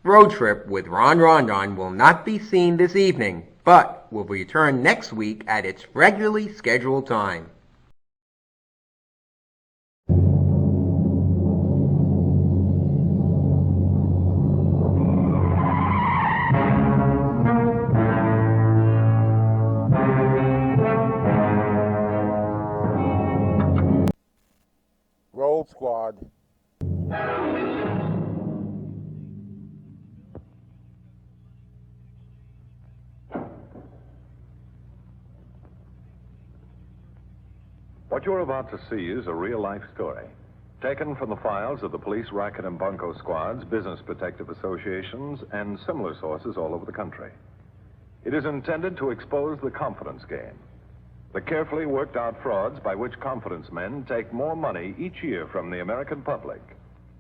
Road Trip with Rondon will not be seen this evening, but will return next week at its regularly scheduled time. Roll Squad. What you're about to see is a real-life story, taken from the files of the police racket and bunco squads, business protective associations, and similar sources all over the country. It is intended to expose the confidence game, the carefully worked-out frauds by which confidence men take more money each year from the American public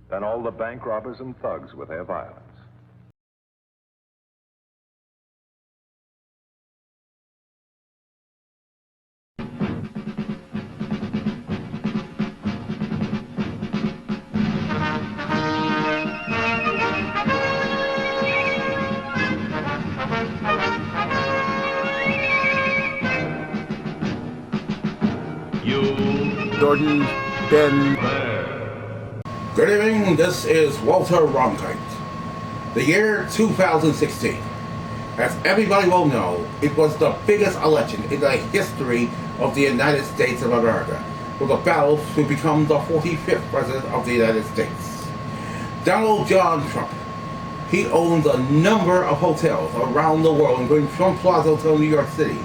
than all the bank robbers and thugs with their violence. Jordan, Ben. Good evening, this is Walter Cronkite. The year 2016. As everybody will know, it was the biggest election in the history of the United States of America, with a battle to become the 45th President of the United States. Donald John Trump. He owns a number of hotels around the world, including Trump Plaza Hotel in New York City,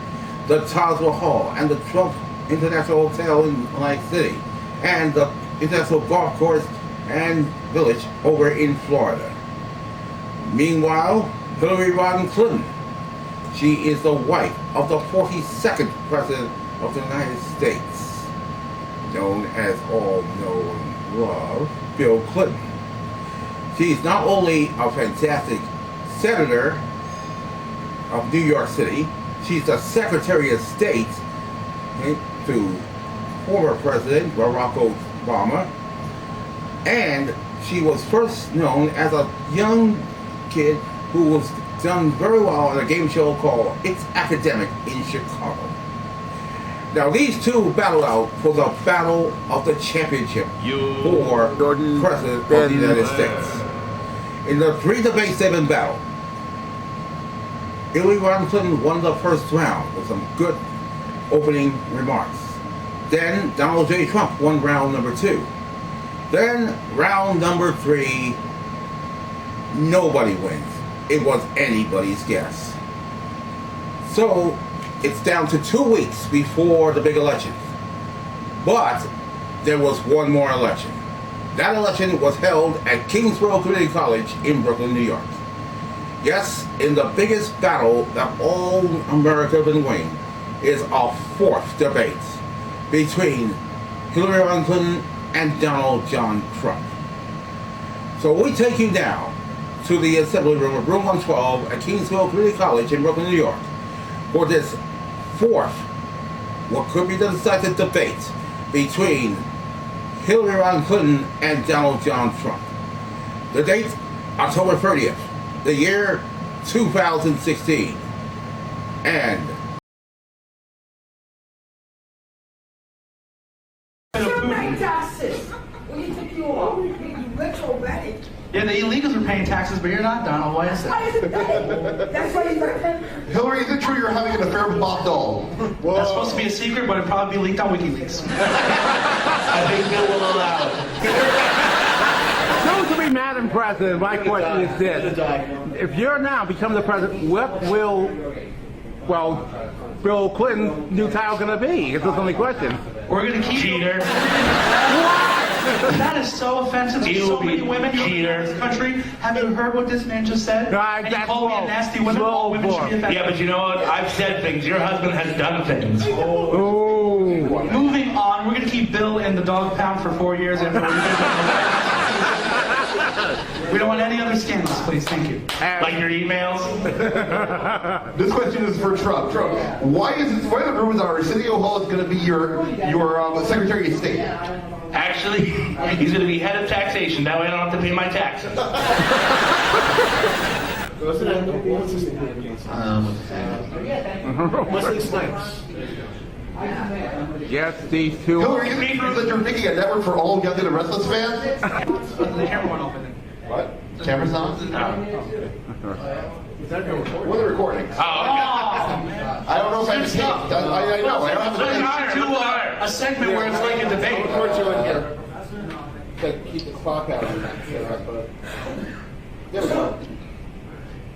the Taj Mahal, and the Trump International Hotel in Atlantic City, and the International Golf Course and Village over in Florida. Meanwhile, Hillary Rodham Clinton, she is the wife of the 42nd President of the United States, known as all know and love, Bill Clinton. She's not only a fantastic senator of New York City, she's the Secretary of State to former President Barack Obama, and she was first known as a young kid who was done very well on a game show called It's Academic in Chicago. Now these two battled out for the battle of the championship for Jordan, President of the United States. In the 3-7 battle, Hillary Rodham Clinton won the first round with some good opening remarks. Then Donald J. Trump won round number 2. Then round number 3, nobody wins. It was anybody's guess. So it's down to 2 weeks before the big election. But there was one more election. That election was held at Kingsborough Community College in Brooklyn, New York. Yes, in the biggest battle that all America has been winning, is a fourth debate between Hillary Rodham Clinton and Donald John Trump. So we take you now to the assembly room of room 112 at Kingsville Community College in Brooklyn, New York, for this fourth, what could be the decisive debate between Hillary Rodham Clinton and Donald John Trump. The date, October 30th, the year 2016. And paying taxes. We took you off. You rich already. Yeah, the illegals are paying taxes, but you're not, Donald. Why is Why it? is it paid? That's why you're paying. Hillary, is it true you're having an affair with Bob Dole? That's supposed to be a secret, but it'd probably be leaked on WikiLeaks. I think Bill will allow it. Soon to be Madam President, my question is this. If you're now become the president, what will, Bill Clinton's new title going to be? It's the only question. We're going to keep... Cheater. That is so offensive to so many women in this country. Have you heard what this man just said? Right, and he called me a nasty woman. All women should be offended. Yeah, but you know what? I've said things. Your husband has done things. Ooh. Moving on, we're going to keep Bill in the dog pound for 4 years after we don't want any other scandals, please. Thank you. Like your emails? This question is for Trump. Why are the rumors that Arsenio Hall is going to be your Secretary of State? Actually, he's going to be head of taxation. That way I don't have to pay my taxes. Wesley Snipes. Yes, these two. Hillary, is it true that you're making a network for all Young and the Restless fans? The camera went off, I think. What? Camera's on? What are the recordings? Oh, I don't know if I'm taped. I know. I don't have let's do a segment where it's like a debate. Record you in here. Keep the clock out of that. There we go.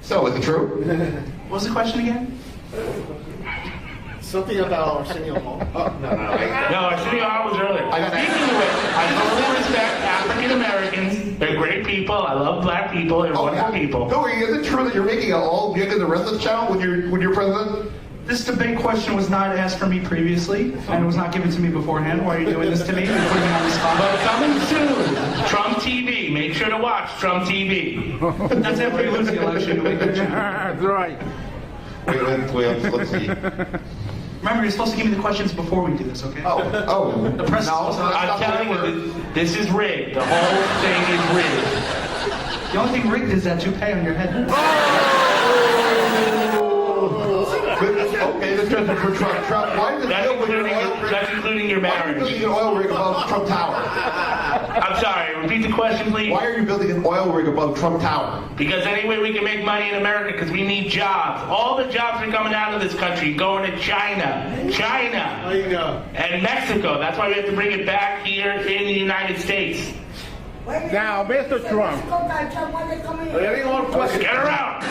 So, is it true? What was the question again? Something about Arsenio Hall. No, Arsenio Hall was earlier. Speaking of which, I totally respect African Americans. They're great people. I love black people. They're wonderful people. Hillary, is it true that you're making an all Young and the Restless channel when you're president? This debate question was not asked for me previously, and it was not given to me beforehand. Why are you doing this to me? You're putting me on the spot. But coming soon, Trump TV. Make sure to watch Trump TV. That's after you lose the election. That's right. Wait, let's see. Remember, you're supposed to give me the questions before we do this, okay? Oh. The press. I'm telling you, this is rigged. The whole thing is rigged. The only thing rigged is that toupee on your head. Okay, this question for Trump. Trump, why does That's including your marriage. Why are you building an oil rig above Trump Tower? I'm sorry, repeat the question, please. Why are you building an oil rig above Trump Tower? Because any way we can make money in America, because we need jobs. All the jobs are coming out of this country, going to China, and Mexico. That's why we have to bring it back here in the United States. Now, Mr. Trump. Get her out!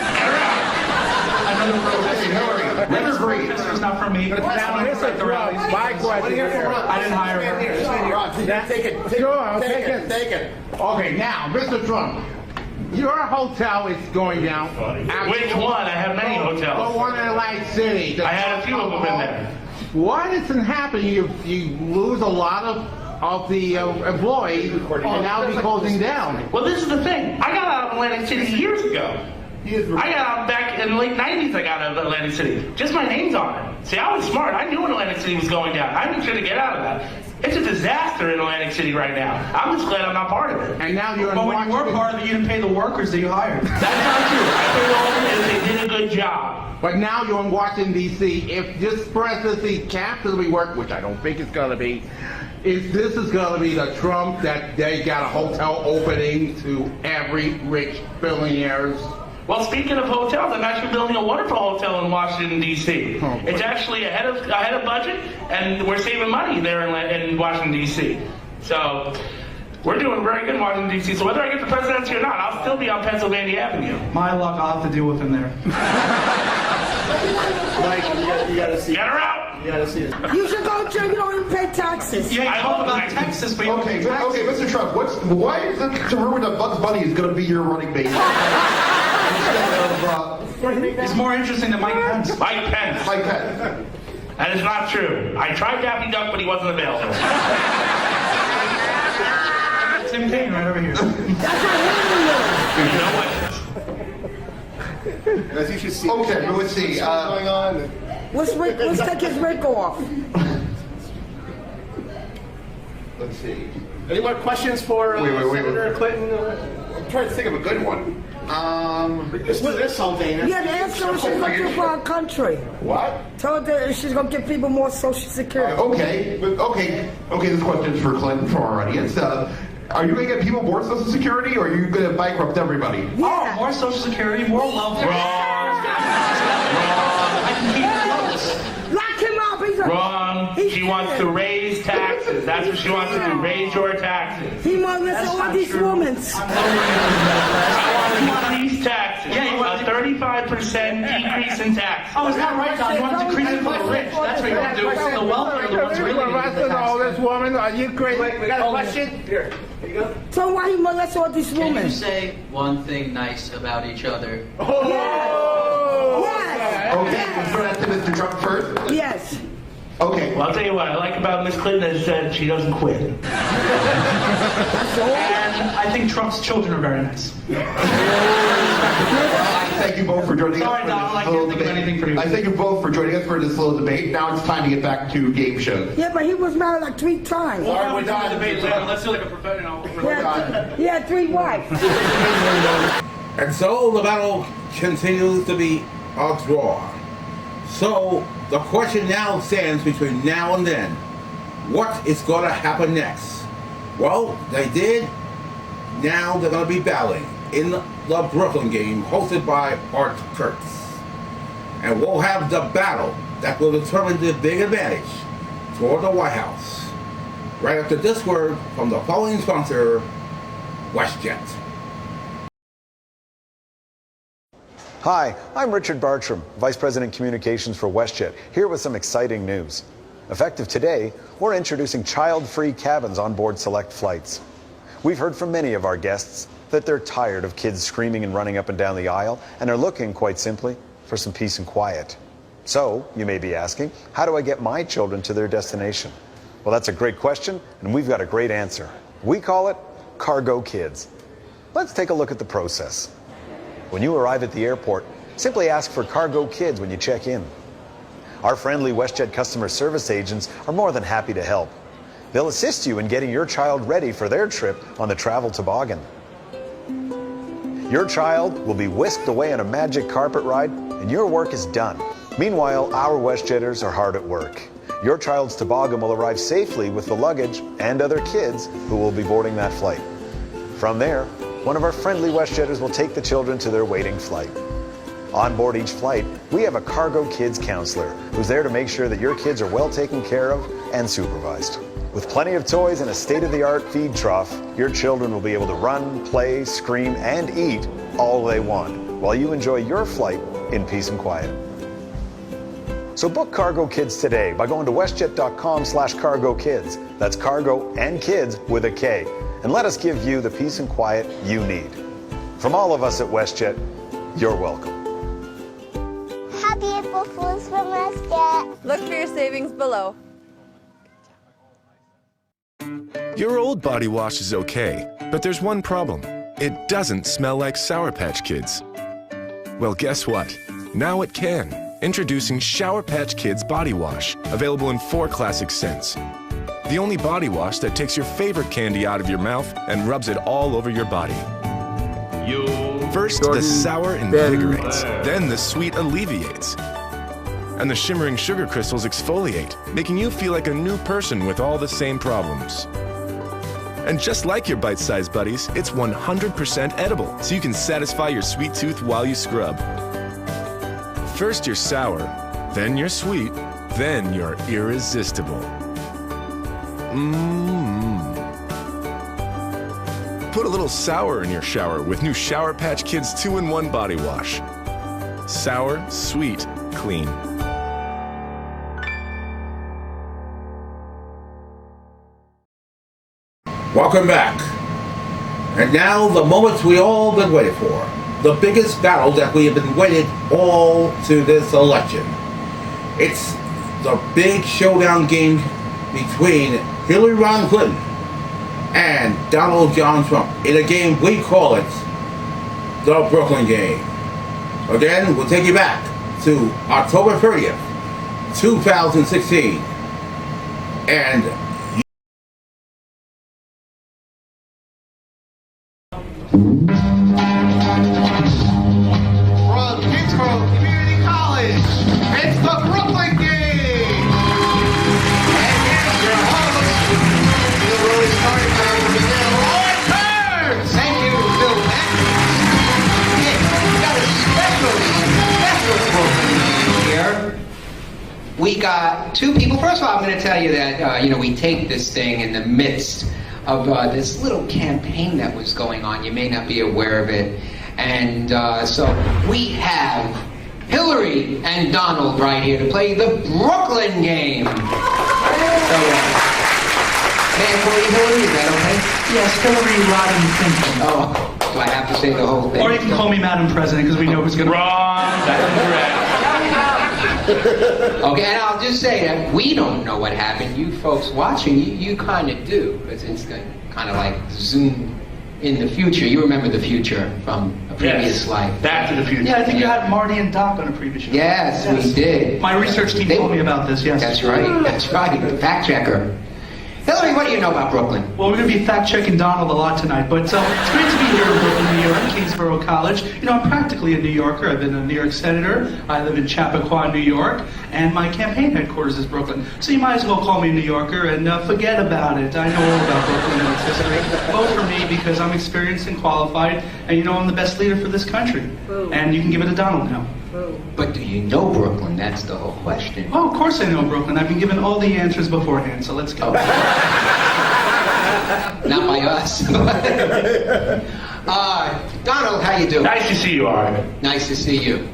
Another protest. Hillary. This was not from me. Now, Mr. Trump, my question here. I didn't hire her. Take it. Sure, I'll take it. Take it. Okay, now, Mr. Trump, your hotel is going down. Which one? I have many The hotels. one in Atlantic City. I had a few of them in there. What isn't happening? You lose a lot of the employees, and now they're closing down. Well, this is the thing. I got out of Atlantic City years ago. I got out back in the late 90s. I got out of Atlantic City. Just my name's on it. See, I was smart. I knew when Atlantic City was going down. I made sure to get out of that. It's a disaster in Atlantic City right now. I'm just glad I'm not part of it. And now you're in But when you were part of it, you didn't pay the workers that you hired. That's not true. I paid all of them and they did a good job. But now you're in Washington, D.C. If this presidency capitally work, which I don't think it's going to be, this is going to be the Trump that they got a hotel opening to every rich billionaires. Well, speaking of hotels, I'm actually building a wonderful hotel in Washington, D.C. It's actually ahead of budget, and we're saving money there in Washington, D.C. So we're doing very good in Washington, D.C. So whether I get the presidency or not, I'll still be on Pennsylvania Avenue. My luck, I'll have to deal with him there. Mike, you gotta see. Get her out! You gotta see it. You should go to, you don't even pay taxes. Yeah, I hope about Texas, but you don't Okay, pay taxes. Mr. Trump, why is it rumored that Bugs Bunny is going to be your running mate? It's more interesting than Mike Pence. Mike Pence. Mike Pence. That is not true. I tried Daffy Duck, but he wasn't available. Tim Kaine right over here. That's not him. You know what? As you should see. Okay, let's see. What's going on? Let's take his wig off. Let's see. Any more questions for Wait. Senator Clinton? I'm trying to think of a good one. Let's do this whole thing. Yeah, ask her what she's going to do for our country. What? Tell her that she's going to give people more Social Security. Okay. This question is for Clinton from our audience. Are you going to get people more Social Security, or are you going to bankrupt everybody? Oh, more Social Security, more welfare. I can keep it close. Lock him up. Wrong. She wants to raise taxes. That's what she wants to do. Raise your taxes. He wants to listen to all these women. I want to increase taxes. Yeah, a 35% decrease in taxes. Oh, is that right, Don? You want to decrease it for the rich. That's what you want to do. The wealthy are the ones really going to arrested all this woman. Are you crazy? We got a question? Here you go. So why he molest all these Can women? you say one thing nice about each other? Yes. Okay, let's throw that to Mr. Trump first. Yes. Okay. Well, I'll tell you what I like about Miss Clinton is that she doesn't quit. And I think Trump's children are very nice. Thank you both for joining Sorry, us for Donald, I this can't little think of debate. anything for you. I thank you both for joining us for this little debate. Now it's time to get back to game shows. Yeah, but he was married like 3 times. All right, we're done. Let's do like a professional. He had 3 wives. And so the battle continues to be a draw. So the question now stands between now and then. What is going to happen next? Well, they did. Now they're going to be battling in the Brooklyn game hosted by Art Kurtz. And we'll have the battle that will determine the big advantage toward the White House. Right after this word from the following sponsor, WestJet. Hi, I'm Richard Bartram, Vice President Communications for WestJet, here with some exciting news. Effective today, we're introducing child-free cabins on board select flights. We've heard from many of our guests that they're tired of kids screaming and running up and down the aisle and are looking, quite simply, for some peace and quiet. So, you may be asking, how do I get my children to their destination? Well, that's a great question, and we've got a great answer. We call it Cargo Kids. Let's take a look at the process. When you arrive at the airport, simply ask for Cargo Kids when you check in. Our friendly WestJet customer service agents are more than happy to help. They'll assist you in getting your child ready for their trip on the travel toboggan. Your child will be whisked away on a magic carpet ride, and your work is done. Meanwhile, our WestJetters are hard at work. Your child's toboggan will arrive safely with the luggage and other kids who will be boarding that flight. From there, one of our friendly WestJetters will take the children to their waiting flight. On board each flight, we have a Cargo Kids counselor who's there to make sure that your kids are well taken care of and supervised. With plenty of toys and a state-of-the-art feed trough, your children will be able to run, play, scream, and eat all they want while you enjoy your flight in peace and quiet. So book Cargo Kids today by going to westjet.com/cargokids. That's cargo and kids with a K. And let us give you the peace and quiet you need. From all of us at WestJet, you're welcome. Happy April Fools from WestJet. Look for your savings below. Your old body wash is okay, but there's one problem. It doesn't smell like Sour Patch Kids. Well, guess what? Now it can. Introducing Shower Patch Kids Body Wash, available in 4 classic scents. The only body wash that takes your favorite candy out of your mouth and rubs it all over your body. First, the sour invigorates, then the sweet alleviates. And the shimmering sugar crystals exfoliate, making you feel like a new person with all the same problems. And just like your bite-sized buddies, it's 100% edible, so you can satisfy your sweet tooth while you scrub. First you're sour, then you're sweet, then you're irresistible. Put a little sour in your shower with new Shower Patch Kids 2-in-1 Body Wash. Sour, sweet, clean. Welcome back. And now the moments we all been waiting for. The biggest battle that we have been waiting all to this election. It's the big showdown game between Hillary Clinton and Donald John Trump in a game we call it the Brooklyn game. Again, we'll take you back to October 30th, 2016. And From Kingsborough Community College, it's the Brooklyn game! And here's your host, the really starting time of the day, Lloyd Burns! Thank you, Phil Mack. Hey, we got a special program here. We got 2 people. First of all, I'm going to tell you that, we taped this thing in the midst of this little campaign that was going on. You may not be aware of it. And so we have Hillary and Donald right here to play the Brooklyn game. So, may I call you Hillary? Is that okay? Yes, Hillary Rodham Clinton. Oh, do I have to say the whole thing? Or you can call me Madam President, because we know who's going to... Wrong. That's correct. Okay, and I'll just say that we don't know what happened. You folks watching, you kind of do. Because it's kind of like zoom in the future. You remember the future from a previous life. Back to the future. Yeah, I think you had Marty and Doc on a previous show. Yes, we did. My research team told me about this, yes. That's right, that's right. Fact checker. Hillary, what do you know about Brooklyn? Well, we're going to be fact-checking Donald a lot tonight, but it's great to be here in Brooklyn, New here at Kingsborough College. You know, I'm practically a New Yorker. I've been a New York senator. I live in Chappaqua, New York, and my campaign headquarters is Brooklyn. So you might as well call me a New Yorker and forget about it. I know all about Brooklyn and its history. Vote for me because I'm experienced and qualified, and you know I'm the best leader for this country. And you can give it to Donald now. But do you know Brooklyn? That's the whole question. Oh, of course I know Brooklyn. I've been given all the answers beforehand, so let's go. Not by us. Donald, how you doing? Nice to see you, Art. Nice to see you.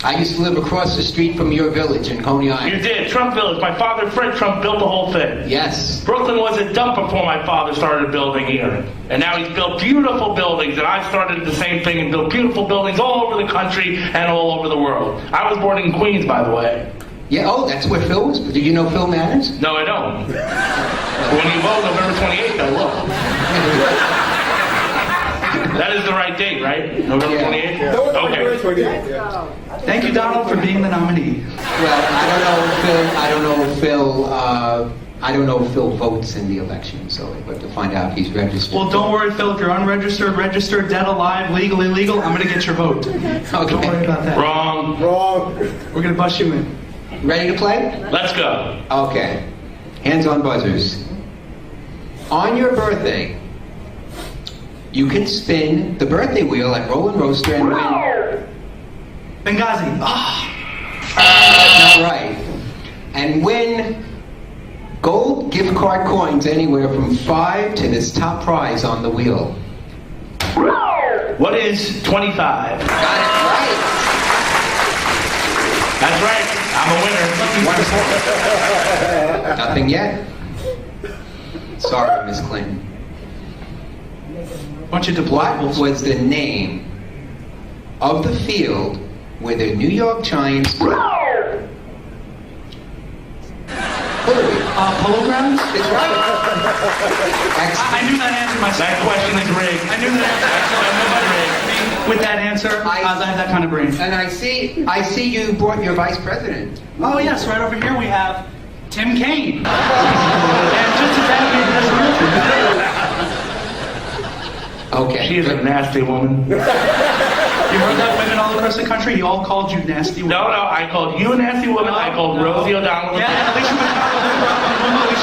I used to live across the street from your village in Coney Island. You did. Trump Village. My father, Fred Trump, built the whole thing. Yes. Brooklyn was a dump before my father started building here. And now he's built beautiful buildings, and I started the same thing and built beautiful buildings all over the country and all over the world. I was born in Queens, by the way. Yeah, oh, that's where Phil was? Do you know Phil Manners? No, I don't. When you vote November 28th, I will. That is the right date, right? November 28th? Yeah. Okay. Thank you, Donald, for being the nominee. Well, I don't know if Phil votes in the election, so we have to find out if he's registered. Well, don't worry, Phil. If you're unregistered, registered, dead, alive, legal, illegal, I'm going to get your vote. Okay. Don't worry about that. Wrong. We're going to bust you in. Ready to play? Let's go. Okay. Hands on buzzers. On your birthday, you can spin the birthday wheel at Roland Roaster and win. Benghazi. That's not right. And win gold gift card coins anywhere from 5 to this top prize on the wheel. What is 25? Got it right. That's right. I'm a winner. Nothing yet. Sorry, Miss Clinton. Bunch of What deplorables. was the name of the field where the New York Giants Hillary. Polo grounds? That's right. I knew that answer myself. That question is rigged. I knew that answer. With that answer, I have that kind of brain. And I see you brought your vice president. Oh yes, right over here we have Tim Kaine. And just as that Okay. She is a nasty woman. You heard that women all across the country? He all called you nasty woman. No, I called you a nasty woman. I called Rosie O'Donnell. Yeah, and Alicia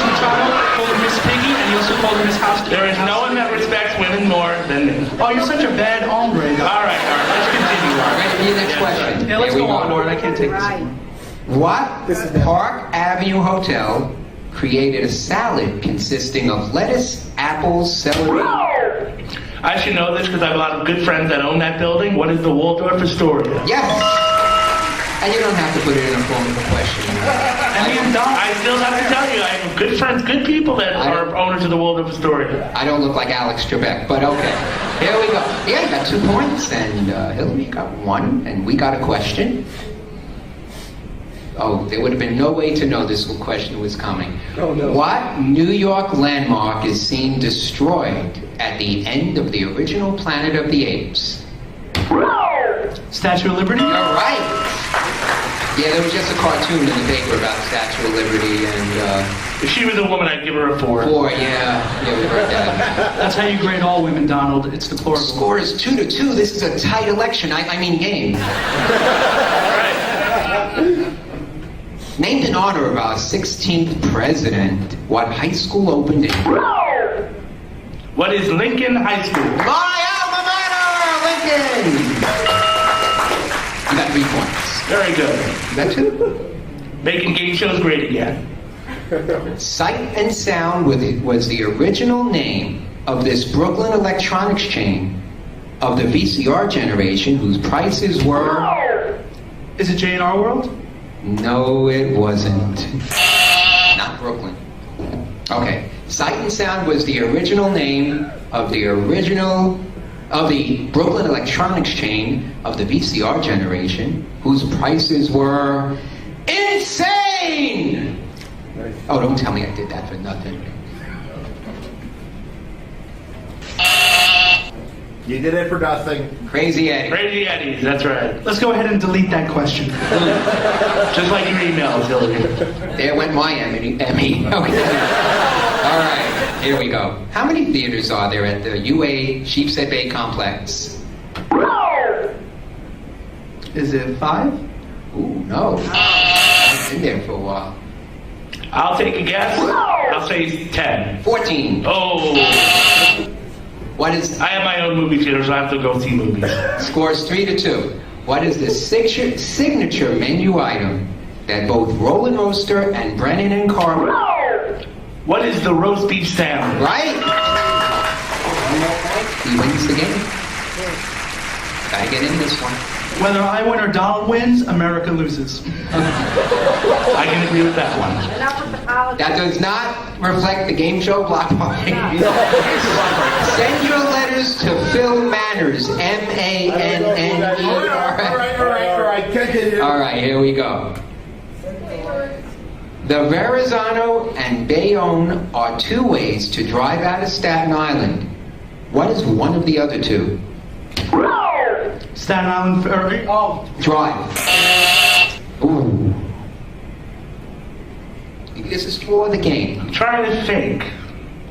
Machado called her Miss Piggy, and he also called her Miss Housekeeper. There is no one that respects women more than me. Oh, you're such a bad hombre. All right, let's continue. Ready for your next question? Yeah, let's Here we go on, Lord. I can't take this anymore. What Park Avenue Hotel created a salad consisting of lettuce, apples, celery? I should know this because I have a lot of good friends that own that building. What is the Waldorf Astoria? Yes. And you don't have to put it in a form of a question. I still have to tell you, I have good friends, good people that are owners of the Waldorf Astoria. I don't look like Alex Trebek, but okay. Here we go. Yeah, you got 2 points, and Hillary got 1, and we got a question. Oh, there would have been no way to know this question was coming. Oh, no. What New York landmark is seen destroyed at the end of the original Planet of the Apes? Statue of Liberty? You're right. Yeah, there was just a cartoon in the paper about the Statue of Liberty, and if she was a woman, I'd give her a 4. 4, yeah, we heard that. That's how you grade all women, Donald. It's deplorable. Score is 2-2. This is a tight election. I mean game. Named in honor of our 16th president, what high school opened in? What is Lincoln High School? My alma mater, Lincoln! You got 3 points. Very good. You got 2? Making game shows great again. Sight and Sound was the original name of this Brooklyn electronics chain of the VCR generation whose prices were... Is it J&R World? No, it wasn't. Not Brooklyn. Okay. Sight and Sound was the original name of the Brooklyn electronics chain of the VCR generation, whose prices were insane! Oh, don't tell me I did that for nothing. You did it for nothing. Crazy Eddie. Crazy Eddie's, that's right. Let's go ahead and delete that question. Just like your emails, Hillary. There went my Emmy. Okay. All right. Here we go. How many theaters are there at the UA Sheepshead Bay complex? Is it 5? Ooh, no. I've been there for a while. I'll take a guess. I'll say 10. 14. Oh. What is... I have my own movie theater, so I have to go see movies. Scores 3-2. What is the signature menu item that both Roland Roaster and Brennan and Carver... What is the roast beef sandwich? Right? He wins the game. Gotta get in this one. Whether I win or Donald wins, America loses. I can agree with that one. That does not reflect the game show block party. Send your letters to Phil Manners, M-A-N-N-E-R. All right. All right, here we go. The Verrazano and Bayonne are two ways to drive out of Staten Island. What is one of the other two? Staten Island Ferry. Oh. Drive. Ooh. This is for the game. I'm trying to think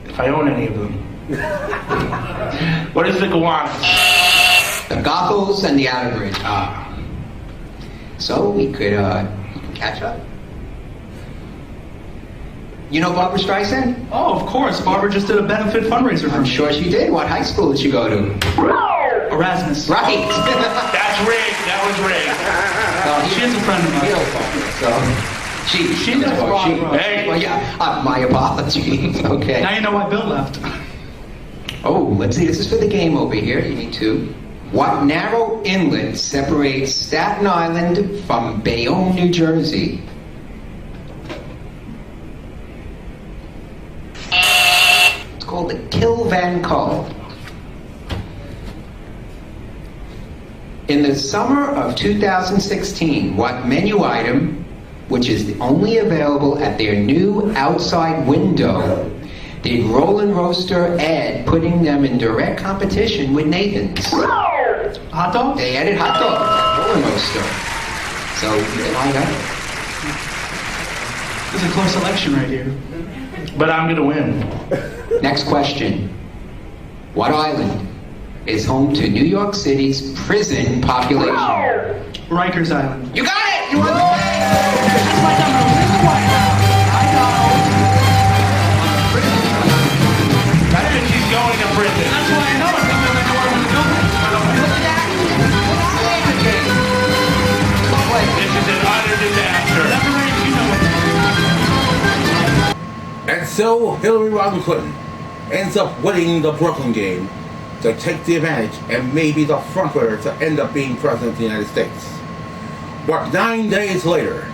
if I own any of them. What is the Gowanus? The Gothels and the Outerbridge. So we could catch up. You know Barbara Streisand? Oh, of course. Barbara just did a benefit fundraiser for I'm me. sure she did. What high school did she go to? Erasmus. Right. That's rigged. That was rigged. She is a friend of mine. She knows Barbara. Hey. Well, yeah. My apologies. Okay. Now you know why Bill left. Oh, let's see. This is for the game over here. You need to. What narrow inlet separates Staten Island from Bayonne, New Jersey? It's called the Kill Van Kull. In the summer of 2016, what menu item, which is only available at their new outside window, did Roland Roaster add, putting them in direct competition with Nathan's? Hot dog? They added hot dog, Roland Roaster. So, there I go. There's a close election right here. But I'm going to win. Next question. What island is home to New York City's prison population? Rikers Island. You got it! You won the game! Just like I'm going to win the White House. I know. That's when she's going to prison. That's why I know it. Because I know where we're going. Look at that! This is an utter disaster. And so Hillary Rodham Clinton ends up winning the Brooklyn game to take the advantage and maybe the front runner to end up being president of the United States. But 9 days later,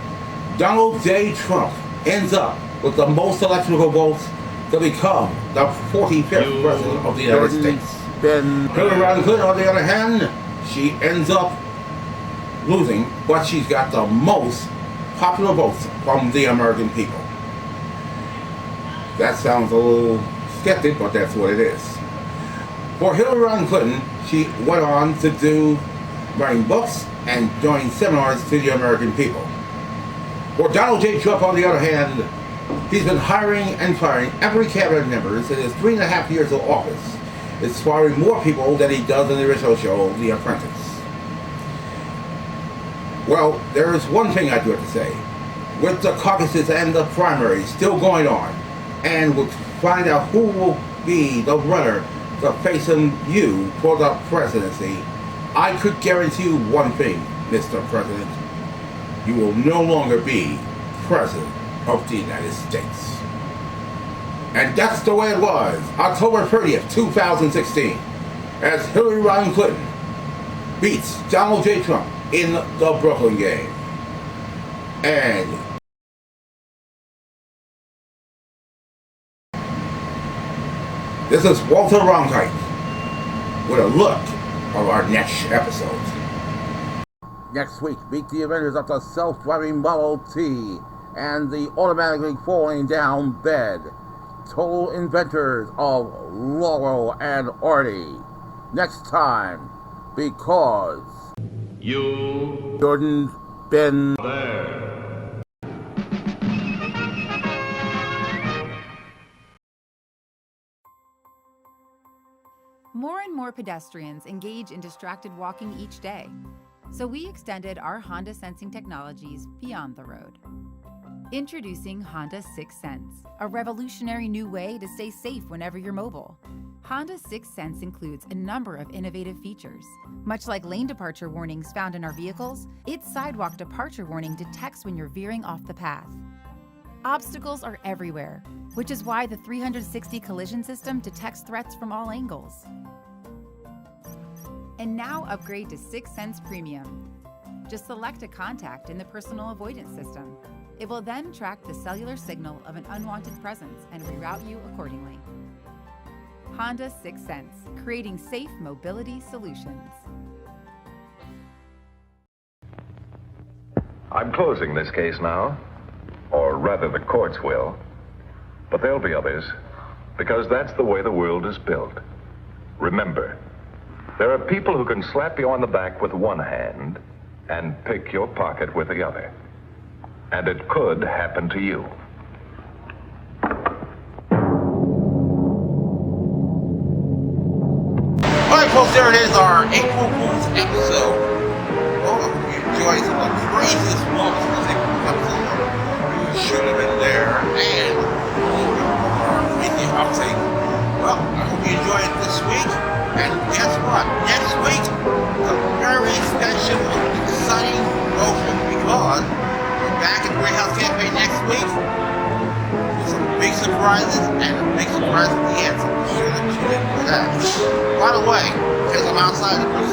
Donald J. Trump ends up with the most electoral votes to become the 45th president of the United States. Hillary Rodham Clinton, on the other hand, she ends up losing, but she's got the most popular votes from the American people. That sounds a little skeptic, but that's what it is. For Hillary Rodham Clinton, she went on to do writing books and doing seminars to the American people. For Donald J. Trump, on the other hand, he's been hiring and firing every cabinet member in his 3.5 years of office. It's firing more people than he does in the original show, The Apprentice. Well, there is one thing I do have to say. With the caucuses and the primaries still going on, and we'll find out who will be the runner to facing you for the presidency, I could guarantee you one thing, Mr. President. You will no longer be President of the United States. And that's the way it was, October 30th, 2016, as Hillary Rodham Clinton beats Donald J. Trump in the Brooklyn game. And this is Walter Cronkite with a look of our next episode. Next week, meet the inventors of the self-driving Model T and the automatically falling down bed. Total inventors of Laurel and Artie. Next time, because Jordan's been there. More and more pedestrians engage in distracted walking each day. So we extended our Honda sensing technologies beyond the road. Introducing Honda 6 Sense, a revolutionary new way to stay safe whenever you're mobile. Honda 6 Sense includes a number of innovative features. Much like lane departure warnings found in our vehicles, its sidewalk departure warning detects when you're veering off the path. Obstacles are everywhere, which is why the 360 collision system detects threats from all angles. And now upgrade to 6 Sense Premium. Just select a contact in the personal avoidance system. It will then track the cellular signal of an unwanted presence and reroute you accordingly. Honda 6 Sense, creating safe mobility solutions. I'm closing this case now, or rather the courts will, but there'll be others, because that's the way the world is built. Remember, there are people who can slap you on the back with one hand and pick your pocket with the other. And it could happen to you. Alright folks, there it is, our April Fool's episode. Well, I hope you enjoyed some of the craziest moments in this April Fool's episode. You should have been there, and a little bit more crazy outtake. Well, I hope you enjoyed it this week, and guess what? Next week, a very special, exciting promotion, because we're back at the Great House Cafe next week with some big surprises, and a big surprise at the end, so be sure to tune in for that. By the way, because I'm outside of this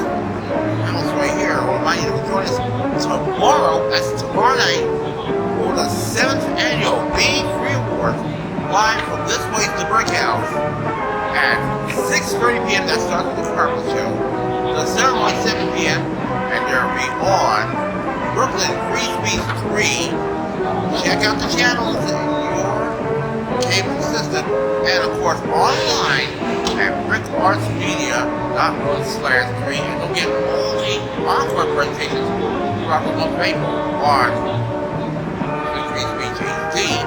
house right here, I invite you to join us tomorrow, that's tomorrow night, for the 7th annual Being Free Awards, live from this place, the Brick House, at 6:30 p.m. That starts with the Carpet Show. The ceremony 7 p.m. and they'll be on Brooklyn Free Speech 3. Check out the channels in your cable system, and of course online at brickartsmedia.com/3. And don't get all the encore presentations throughout the month of April on Free Speech HD,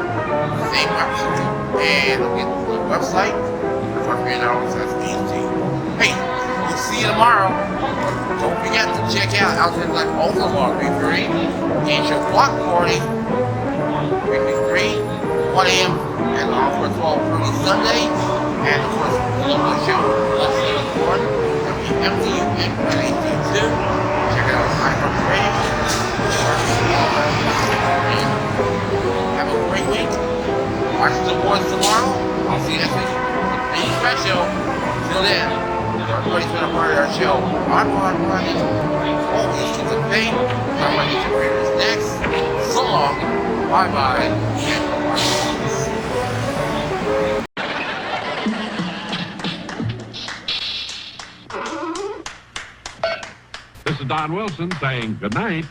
same website, and don't get the website. Hey, we'll see you tomorrow. Don't forget to check out outfits like Ultra Law 3 Ancient Block Party 3 1 a.m. and on for 12:30 Sunday, and of course the show Let's See the Board WMTU and NAC2. Check it out on iHeart Radio. Have a great week. Watch the awards tomorrow. I'll see you next week. Special. Till then, everybody's been a part of our show. I'm running. Always keep the faith. I'm ready to bring this next. So long. Bye-bye. This is Don Wilson saying good night.